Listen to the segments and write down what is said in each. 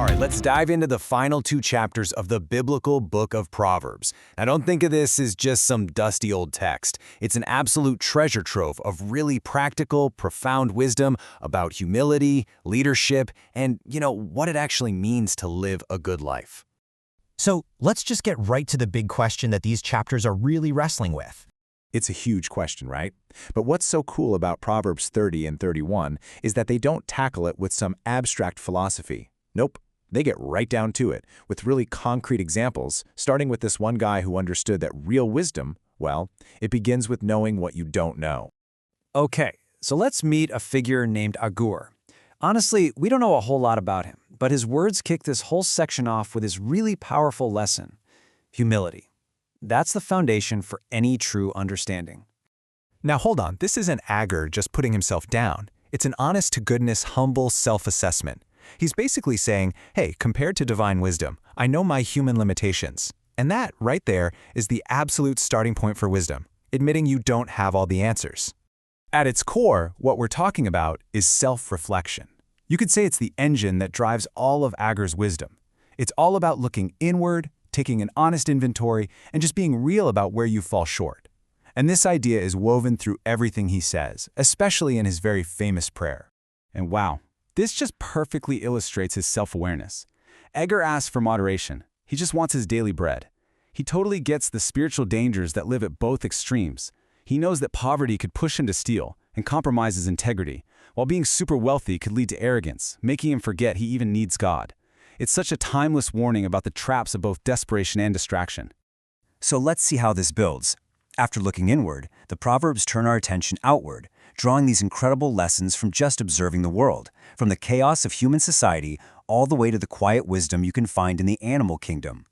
right, let's dive into the final two chapters of the biblical book of Proverbs. Now, don't think of this as just some dusty old text. It's an absolute treasure trove of really practical, profound wisdom about humility, leadership, and, what it actually means to live a good life. So let's just get right to the big question that these chapters are really wrestling with. It's a huge question, right? But what's so cool about Proverbs 30 and 31 is that they don't tackle it with some abstract philosophy. Nope, they get right down to it, with really concrete examples, starting with this one guy who understood that real wisdom, well, it begins with knowing what you don't know. Okay, so let's meet a figure named Agur. Honestly, we don't know a whole lot about him, but his words kick this whole section off with his really powerful lesson: humility. That's the foundation for any true understanding. Now hold on, this isn't Agur just putting himself down. It's an honest-to-goodness, humble self-assessment. He's basically saying, hey, compared to divine wisdom, I know my human limitations. And that, right there, is the absolute starting point for wisdom, admitting you don't have all the answers. At its core, what we're talking about is self-reflection. You could say it's the engine that drives all of Agur's wisdom. It's all about looking inward, taking an honest inventory, and just being real about where you fall short. And this idea is woven through everything he says, especially in his very famous prayer. And wow, this just perfectly illustrates his self-awareness. Agur asks for moderation. He just wants his daily bread. He totally gets the spiritual dangers that live at both extremes. He knows that poverty could push him to steal and compromise his integrity, while being super wealthy could lead to arrogance, making him forget he even needs God. It's such a timeless warning about the traps of both desperation and distraction. So let's see how this builds. After looking inward, the Proverbs turn our attention outward, drawing these incredible lessons from just observing the world, from the chaos of human society all the way to the quiet wisdom you can find in the animal kingdom.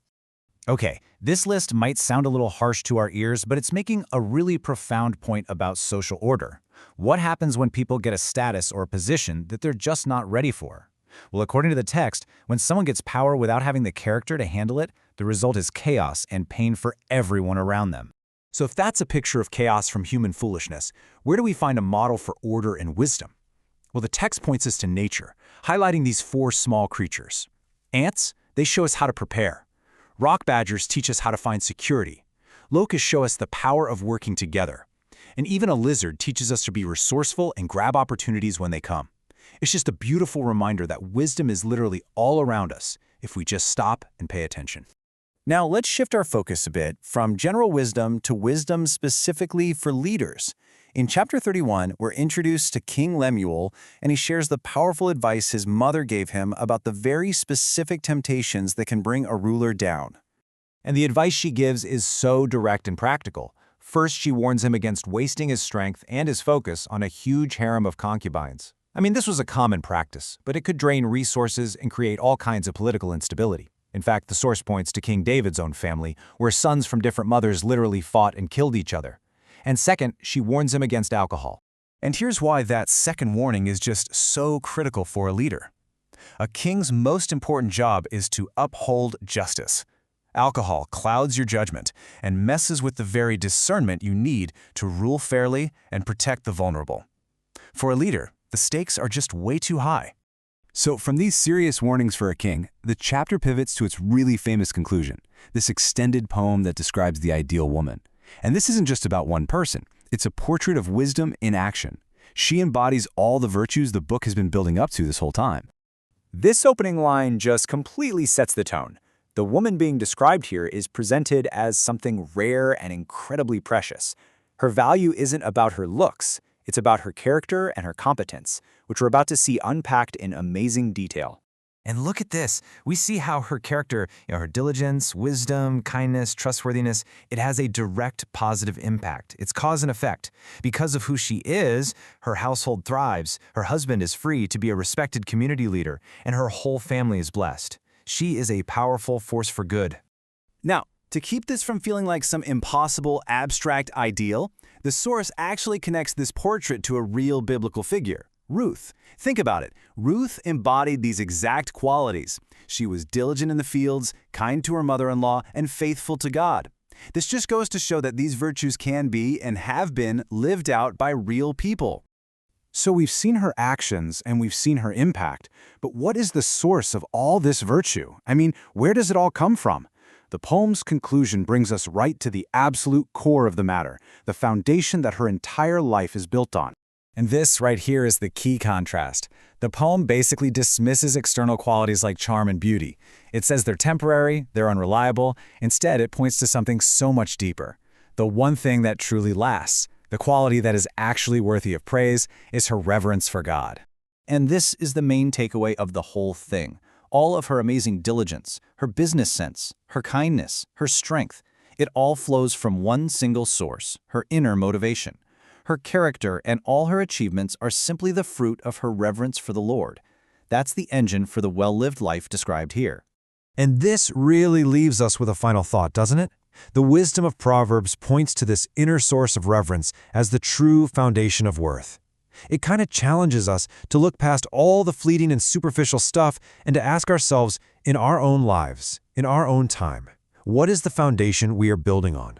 Okay, this list might sound a little harsh to our ears, but it's making a really profound point about social order. What happens when people get a status or a position that they're just not ready for? Well, according to the text, when someone gets power without having the character to handle it, the result is chaos and pain for everyone around them. So if that's a picture of chaos from human foolishness, where do we find a model for order and wisdom? Well, the text points us to nature, highlighting these four small creatures. Ants, they show us how to prepare. Rock badgers teach us how to find security. Locusts show us the power of working together. And even a lizard teaches us to be resourceful and grab opportunities when they come. It's just a beautiful reminder that wisdom is literally all around us if we just stop and pay attention. Now, let's shift our focus a bit from general wisdom to wisdom specifically for leaders. In chapter 31, we're introduced to King Lemuel, and he shares the powerful advice his mother gave him about the very specific temptations that can bring a ruler down. And the advice she gives is so direct and practical. First, she warns him against wasting his strength and his focus on a huge harem of concubines. I mean, this was a common practice, but it could drain resources and create all kinds of political instability. In fact, the source points to King David's own family, where sons from different mothers literally fought and killed each other. And second, she warns him against alcohol. And here's why that second warning is just so critical for a leader. A king's most important job is to uphold justice. Alcohol clouds your judgment and messes with the very discernment you need to rule fairly and protect the vulnerable. For a leader, the stakes are just way too high. So from these serious warnings for a king, the chapter pivots to its really famous conclusion, this extended poem that describes the ideal woman. And this isn't just about one person. It's a portrait of wisdom in action. She embodies all the virtues the book has been building up to this whole time. This opening line just completely sets the tone. The woman being described here is presented as something rare and incredibly precious. Her value isn't about her looks. It's about her character and her competence, which we're about to see unpacked in amazing detail. And look at this. We see how her character, her diligence, wisdom, kindness, trustworthiness, it has a direct positive impact. It's cause and effect. Because of who she is, her household thrives, her husband is free to be a respected community leader, and her whole family is blessed. She is a powerful force for good. Now, to keep this from feeling like some impossible, abstract ideal, the source actually connects this portrait to a real biblical figure, Ruth. Think about it. Ruth embodied these exact qualities. She was diligent in the fields, kind to her mother-in-law, and faithful to God. This just goes to show that these virtues can be and have been lived out by real people. So we've seen her actions and we've seen her impact, but what is the source of all this virtue? I mean, where does it all come from? The poem's conclusion brings us right to the absolute core of the matter, the foundation that her entire life is built on. And this right here is the key contrast. The poem basically dismisses external qualities like charm and beauty. It says they're temporary, they're unreliable. Instead, it points to something so much deeper. The one thing that truly lasts, the quality that is actually worthy of praise, is her reverence for God. And this is the main takeaway of the whole thing. All of her amazing diligence, her business sense, her kindness, her strength, it all flows from one single source, her inner motivation. Her character and all her achievements are simply the fruit of her reverence for the Lord. That's the engine for the well-lived life described here. And this really leaves us with a final thought, doesn't it? The wisdom of Proverbs points to this inner source of reverence as the true foundation of worth. It kind of challenges us to look past all the fleeting and superficial stuff and to ask ourselves, in our own lives, in our own time, what is the foundation we are building on?